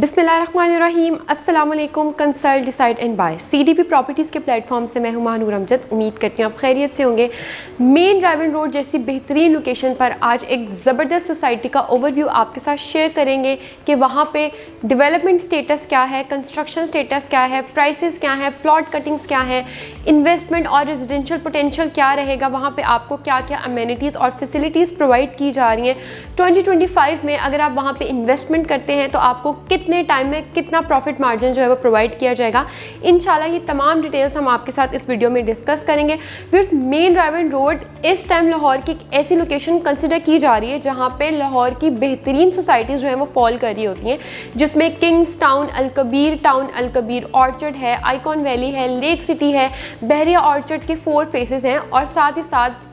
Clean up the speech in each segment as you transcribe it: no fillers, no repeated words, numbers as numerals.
बिस्मिल्लाहिर्रहमानिर्रहीम, अस्सलाम वालेकुम। Consult decide and buy CDP properties के प्लेटफॉर्म से मैं हूं महानूर अमजद। उम्मीद करती हूँ आप खैरियत से होंगे। मेन ड्राइविंग रोड जैसी बेहतरीन लोकेशन पर आज एक ज़बरदस्त सोसाइटी का ओवरव्यू आपके साथ शेयर करेंगे कि वहाँ पे डेवलपमेंट स्टेटस क्या है, कंस्ट्रक्शन स्टेटस क्या है, प्राइसेस क्या है, प्लॉट कटिंग्स क्या है, इन्वेस्टमेंट और रेजिडेंशियल पोटेंशियल क्या रहेगा, वहाँ पे आपको क्या क्या अमेनिटीज़ और फैसिलिटीज़ प्रोवाइड की जा रही हैं। 2025 में अगर आप वहाँ पे इन्वेस्टमेंट करते हैं तो आपको कितने टाइम में कितना प्रॉफिट मार्जिन जो है वो प्रोवाइड किया जाएगा। इंशाल्लाह ये तमाम डिटेल्स हम आपके साथ इस वीडियो में डिस्कस करेंगे। व्यूअर्स, मेन ड्राइविंग रोड इस टाइम लाहौर की एक ऐसी लोकेशन कंसिडर की जा रही है जहाँ पे लाहौर की बेहतरीन सोसाइटीज़ जो है वो फॉल कर रही होती हैं, जिसमें किंग्स टाउन, अल कबीर ऑर्चर्ड है, आइकॉन वैली है, लेक सिटी है, बहरिया ऑर्चर्ड के 4 फेसेस हैं। और साथ ही साथ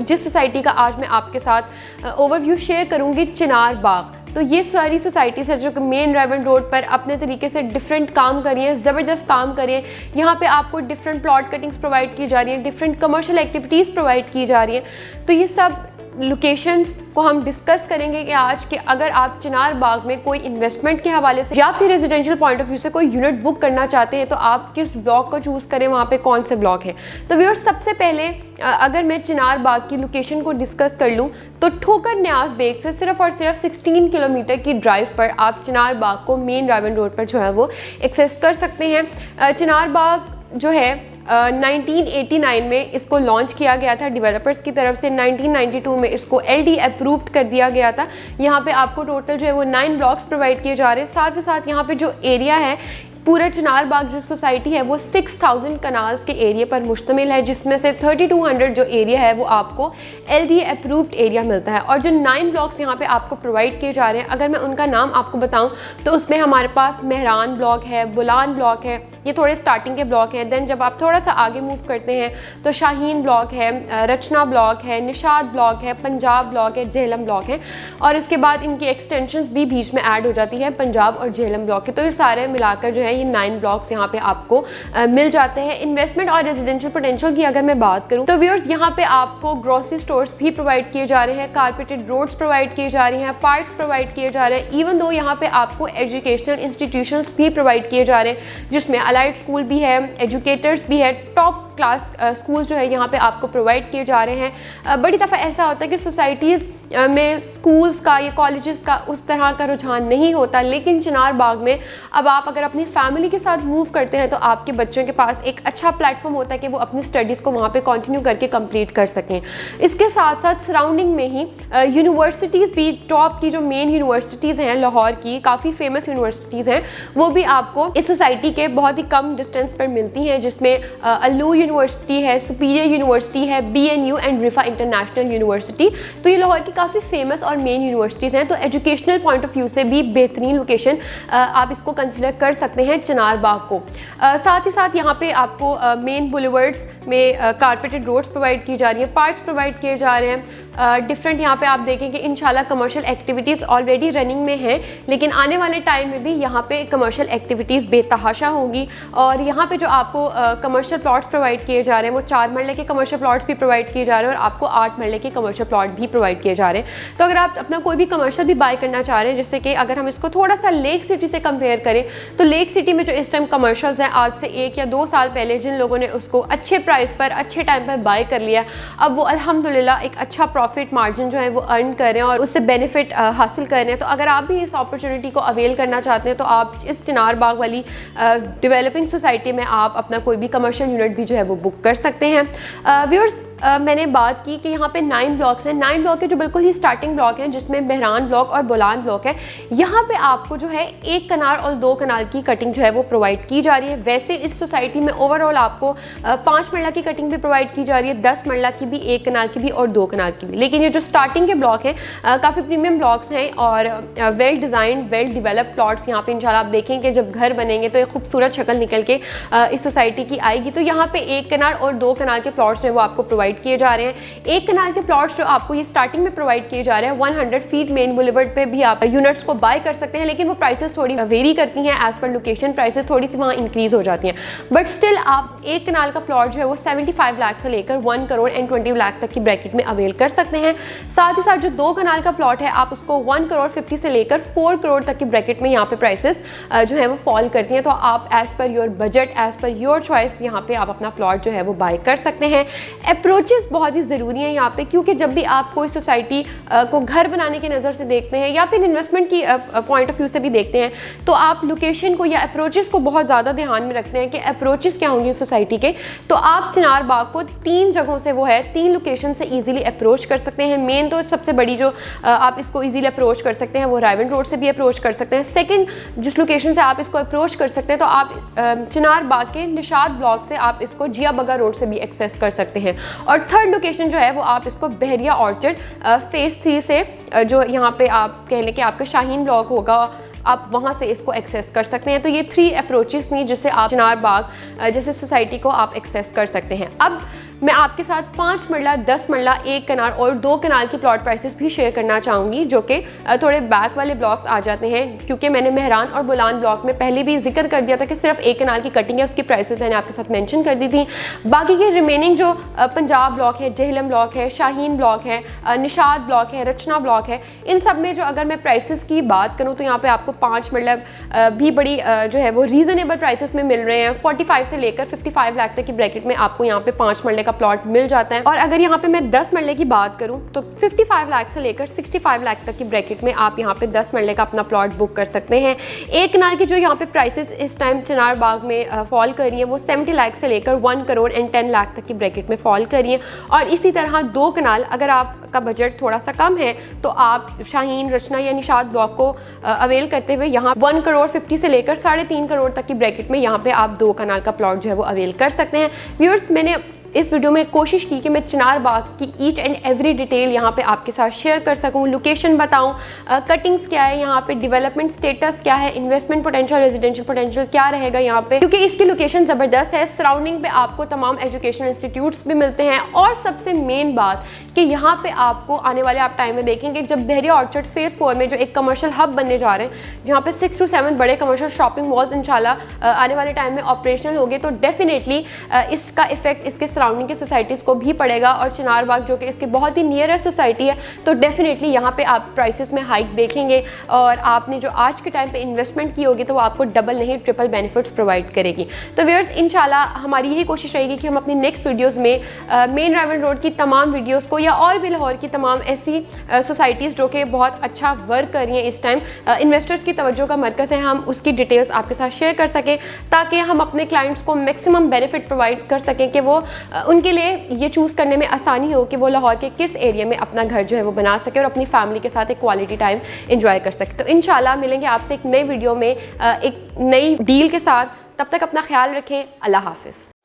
जिस सोसाइटी का आज मैं आपके साथ ओवरव्यू शेयर करूँगी, चिनार बाग। तो ये सारी सोसाइटीज़ है जो कि मेन ड्राइविंग रोड पर अपने तरीके से डिफरेंट काम कर रही हैं, ज़बरदस्त काम कर रही हैं। यहाँ पे आपको डिफरेंट प्लॉट कटिंग्स प्रोवाइड की जा रही हैं, डिफरेंट कमर्शियल एक्टिविटीज़ प्रोवाइड की जा रही हैं। तो ये सब लोकेशंस को हम डिस्कस करेंगे कि आज के अगर आप चिनार बाग में कोई इन्वेस्टमेंट के हवाले से या फिर रेजिडेंशियल पॉइंट ऑफ व्यू से कोई यूनिट बुक करना चाहते हैं तो आप किस ब्लॉक को चूज़ करें, वहाँ पे कौन से ब्लॉक है। तो व्यूअर्स, सबसे पहले अगर मैं चिनार बाग की लोकेशन को डिस्कस कर लूँ तो ठोकर न्याज बेग से सिर्फ और सिर्फ 16 किलोमीटर की ड्राइव पर आप चिनार बाग को मेन ड्राइविंग रोड पर जो है वो एक्सेस कर सकते हैं। चिनार बाग जो है 1989 में इसको लॉन्च किया गया था डेवलपर्स की तरफ से। 1992 में इसको LD अप्रूव्ड कर दिया गया था। यहाँ पे आपको टोटल जो है वो 9 ब्लॉक्स प्रोवाइड किए जा रहे हैं। साथ ही साथ यहाँ पे जो एरिया है, पूरा चिनार बाग जो सोसाइटी है वो 6000 कनाल्स के एरिया पर मुश्तमिल है, जिसमें से 3200 जो एरिया है वो आपको LD अप्रूव्ड एरिया मिलता है। और जो 9 ब्लॉक्स यहाँ पे आपको प्रोवाइड किए जा रहे हैं, अगर मैं उनका नाम आपको बताऊं तो उसमें हमारे पास मेहरान ब्लॉक है, बुलान ब्लॉक है, ये थोड़े स्टार्टिंग के ब्लॉक हैं। देन जब आप थोड़ा सा आगे मूव करते हैं तो शाहीन ब्लॉक है, रचना ब्लॉक है, निशाद ब्लॉक है, पंजाब ब्लॉक है, झेलम ब्लॉक है। और इसके बाद इनकी एक्सटेंशंस भी बीच में ऐड हो जाती है पंजाब और झेलम ब्लॉक के। तो ये सारे मिलाकर जो है ये 9 ब्लॉक्स यहाँ पे आपको मिल जाते हैं। इन्वेस्टमेंट और रेजिडेंशियल पोटेंशियल की अगर मैं बात करूँ तो व्यूअर्स, यहाँ पे आपको ग्रोसरी स्टोर्स भी प्रोवाइड किए जा रहे हैं, कारपेटेड रोड्स प्रोवाइड किए जा रही हैं, पार्क्स प्रोवाइड किए जा रहे हैं। इवन दो यहाँ पे आपको एजुकेशनल इंस्टीट्यूशंस भी प्रोवाइड किए जा रहे हैं, जिसमें अलाइड स्कूल भी है, एजुकेटर्स भी है, टॉप क्लास स्कूल जो है यहाँ पे आपको प्रोवाइड किए जा रहे हैं। बड़ी दफ़ा ऐसा होता है कि सोसाइटीज़ में स्कूल्स का या कॉलेजेस का उस तरह का रुझान नहीं होता, लेकिन चिनार बाग में अब आप अगर अपनी फैमिली के साथ मूव करते हैं तो आपके बच्चों के पास एक अच्छा प्लेटफॉर्म होता है कि वो अपनी स्टडीज़ को वहाँ पे कंटिन्यू करके कंप्लीट कर सकें। इसके साथ साथ सराउंडिंग में ही यूनिवर्सिटीज़ भी, टॉप की जो मेन यूनिवर्सिटीज़ हैं लाहौर की, काफ़ी फेमस यूनिवर्सिटीज़ हैं, वो भी आपको इस सोसाइटी के बहुत ही कम डिस्टेंस पर मिलती हैं, जिसमें अल्लू यूनिवर्सिटी है, सुपीरियर यूनिवर्सिटी है, BNU एंड रिफा इंटरनेशनल यूनिवर्सिटी। तो ये लाहौर की काफ़ी फेमस और मेन यूनिवर्सिटीज़ हैं। तो एजुकेशनल पॉइंट ऑफ व्यू से भी बेहतरीन लोकेशन आप इसको कंसिडर कर सकते हैं चिनार बाग को। साथ ही साथ यहाँ पे आपको मेन बुलेवर्ड्स में कारपेटेड रोड्स प्रोवाइड की जा रही हैं, पार्क्स प्रोवाइड किए जा रहे हैं। डिफरेंट यहाँ पे आप देखेंगे इंशाल्लाह कमर्शियल एक्टिविटीज़ ऑलरेडी रनिंग में हैं, लेकिन आने वाले टाइम में भी यहाँ पे कमर्शियल एक्टिविटीज़ बेतहाशा होंगी। और यहाँ पे जो आपको कमर्शियल प्लॉट्स प्रोवाइड किए जा रहे हैं वो 4 मरले के कमर्शियल प्लॉट्स भी प्रोवाइड किए जा रहे हैं और आपको 8 मरले के कमर्शियल प्लॉट भी प्रोवाइड किए जा रहे हैं। तो अगर आप अपना कोई भी कमर्शियल भी बाय करना चाह रहे हैं, जैसे कि अगर हम इसको थोड़ा सा लेक सिटी से कंपेयर करें तो लेक सिटी में जो इस टाइम कमर्शियल्स हैं, आज से 1 या 2 साल पहले जिन लोगों ने उसको अच्छे प्राइस पर अच्छे टाइम पर बाय कर लिया, अब वो अल्हम्दुलिल्लाह एक अच्छा प्रॉफिट मार्जिन जो है वो अर्न कर रहे हैं और उससे बेनिफिट हासिल कर रहे हैं। तो अगर आप भी इस अपॉर्चुनिटी को अवेल करना चाहते हैं तो आप इस चिनार बाग वाली डेवलपिंग सोसाइटी में आप अपना कोई भी कमर्शियल यूनिट भी जो है वो बुक कर सकते हैं। व्यूअर्स, मैंने बात की कि यहाँ पे 9 ब्लॉक्स हैं। 9 ब्लॉक के जो बिल्कुल ही स्टार्टिंग ब्लॉक हैं, जिसमें मेहरान ब्लॉक और बुलान ब्लॉक है, यहाँ पे आपको जो है 1 कनाल और 2 कनाल की कटिंग जो है वो प्रोवाइड की जा रही है। वैसे इस सोसाइटी में ओवरऑल आपको 5 मरला की कटिंग भी प्रोवाइड की जा रही है, 10 मरला की भी, 1 कनाल की भी और 2 कनाल की भी। लेकिन ये जो स्टार्टिंग के ब्लॉक हैं काफ़ी प्रीमियम ब्लॉक्स हैं और well designed, well develop plots यहाँ पे इंशाल्लाह आप देखेंगे जब घर बनेंगे तो एक खूबसूरत शक्ल निकल के इस सोसाइटी की आएगी। तो यहाँ पे 1 कनाल और 2 कनाल के प्लॉट्स हैं वो आपको प्रोवाइड प्रोवाइड किए जा रहे हैं। एक कनाल के प्लॉट्स जो आपको ये स्टार्टिंग में प्रोवाइड किए जा रहे हैं 100 फीट मेन बुलेवर्ड पे भी आप यूनिट्स को बाय कर सकते हैं, लेकिन वो प्राइसेस थोड़ी वेरी करती हैं एज पर लोकेशन, प्राइसेस थोड़ी सी वहाँ इंक्रीज हो जाती हैं, बट स्टिल आप एक कनाल का प्लॉट जो है वो 75 लाख से लेकर 1 करोड़ एंड 20 लाख तक की ब्रैकेट में अवेल कर सकते हैं। साथ ही साथ जो 2 कनाल का प्लॉट है आप उसको 1 करोड़ 50 से लेकर 4 करोड़ तक की ब्रैकेट में यहाँ पे प्राइसेस जो है वो फॉल करती हैं। तो आप as per your budget, as per your choice यहाँ पे आप अपना प्लॉट जो है वो बाय कर सकते हैं। अप्रोचेस बहुत ही ज़रूरी है यहाँ पे, क्योंकि जब भी आप कोई सोसाइटी को घर बनाने की नज़र से देखते हैं या फिर इन्वेस्टमेंट की पॉइंट ऑफ व्यू से भी देखते हैं, तो आप लोकेशन को या अप्रोचेस को बहुत ज़्यादा ध्यान में रखते हैं कि अप्रोचेस क्या होंगी सोसाइटी के। तो आप चिनार बाग को 3 जगहों से वो है 3 लोकेशन से ईजिली अप्रोच कर सकते हैं। मेन तो सबसे बड़ी जो आप इसको ईजिली अप्रोच कर सकते हैं वो रायवन रोड से भी अप्रोच कर सकते हैं। सेकंड जिस लोकेशन से आप इसको अप्रोच कर सकते हैं तो आप चिनार बाग के निशाद ब्लॉक से आप इसको जिया बगा रोड से भी एक्सेस कर सकते हैं। और थर्ड लोकेशन जो है वो आप इसको बहरिया ऑर्चर्ड फेज 3 से जो यहाँ पे आप कह लें कि आपका शाहीन ब्लॉक होगा, आप वहाँ से इसको एक्सेस कर सकते हैं। तो ये 3 अप्रोचेस नहीं जिससे आप चिनार बाग जैसे सोसाइटी को आप एक्सेस कर सकते हैं। अब मैं आपके साथ 5 मरला, 10 मरला, 1 कनाल और 2 कनाल की प्लॉट प्राइसेस भी शेयर करना चाहूँगी, जो कि थोड़े बैक वाले ब्लॉक्स आ जाते हैं, क्योंकि मैंने मेहरान और बोलान ब्लॉक में पहले भी जिक्र कर दिया था कि सिर्फ 1 कनाल की कटिंग है, उसकी प्राइसेस मैंने आपके साथ मेंशन कर दी थी। बाकी के रिमेनिंग जो पंजाब ब्लॉक है, जहलम ब्लॉक है, शाहीन ब्लॉक है, निशाद ब्लॉक है, रचना ब्लॉक है, इन सब में जो अगर मैं प्राइसेस की बात करूँ तो यहाँ पर आपको 5 मरला भी बड़ी जो है वो रीज़नेबल प्राइसेस में मिल रहे हैं। 45 से लेकर 55 लाख तक की ब्रैकेट में आपको यहाँ पे 5 मरले प्लॉट मिल जाता है। और अगर यहाँ पे मैं 10 मरले की बात करूँ तो 55 लाख से लेकर 65 लाख तक की ब्रैकेट में आप यहाँ पे 10 मरले का अपना प्लॉट बुक कर सकते हैं। 1 कनाल की जो यहाँ पे प्राइसेस इस टाइम चिनार बाग में फॉल कर रही है वो 70 लाख से लेकर 1 करोड़ एंड 10 लाख तक की ब्रैकेट में फॉल कर रही है। और इसी तरह 2 कनाल अगर आपका बजट थोड़ा सा कम है तो आप शाहीन, रचना या निशाद ब्लॉक को अवेल करते हुए यहाँ 1 करोड़ 50 से लेकर 3.5 करोड़ तक की ब्रैकेट में यहाँ पे आप 2 कनाल का प्लॉट जो है वो अवेल कर सकते हैं। व्यूअर्स, मैंने इस वीडियो में कोशिश की कि मैं चिनार बाग की ईच एंड एवरी डिटेल यहाँ पे आपके साथ शेयर कर सकूँ, लोकेशन बताऊँ, कटिंग्स क्या है यहाँ पे, डेवलपमेंट स्टेटस क्या है, इन्वेस्टमेंट पोटेंशियल, रेजिडेंशियल पोटेंशियल क्या रहेगा यहाँ पे, क्योंकि इसकी लोकेशन ज़बरदस्त है। सराउंडिंग पे आपको तमाम एजुकेशनल इंस्टीट्यूट्स भी मिलते हैं। और सबसे मेन बात कि यहाँ पे आपको आने वाले आप टाइम में देखेंगे जब बहरिया ऑर्चर्ड फेज़ 4 में जो एक कमर्शियल हब बनने जा रहे हैं, जहाँ पे 6 से 7 बड़े कमर्शियल शॉपिंग मॉल्स इंशाल्लाह आने वाले टाइम में ऑपरेशनल होंगे, तो डेफिनेटली इसका इफेक्ट इसके सराउंडिंग की सोसाइटीज़ को भी पड़ेगा। और चिनार बाग जो कि इसके बहुत ही नियरेस्ट सोसाइटी है, तो डेफिनेटली यहाँ पे आप प्राइसेस में हाइक देखेंगे और आपने जो आज के टाइम पे इन्वेस्टमेंट की होगी तो वो आपको डबल नहीं ट्रिपल बेनिफिट्स प्रोवाइड करेगी। तो व्यूअर्स, इंशाल्लाह हमारी यही कोशिश रहेगी कि हम अपनी नेक्स्ट वीडियोज़ में मेन रायवन रोड की तमाम वीडियोज़ को या और भी लाहौर की तमाम ऐसी सोसाइटीज़ जो कि बहुत अच्छा वर्क कर रही हैं इस टाइम, इन्वेस्टर्स की तवज्जो का मरकज़ है, हम उसकी डिटेल्स आपके साथ शेयर कर सकें ताकि हम अपने क्लाइंट्स को मैक्सिमम बेनिफिट प्रोवाइड कर सकें कि वो उनके लिए ये चूज़ करने में आसानी हो कि वो लाहौर के किस एरिया में अपना घर जो है वो बना सके और अपनी फैमिली के साथ एक क्वालिटी टाइम एंजॉय कर सके। तो इंशाल्लाह मिलेंगे आपसे एक नई वीडियो में एक नई डील के साथ। तब तक अपना ख्याल रखें। अल्लाह हाफिज़।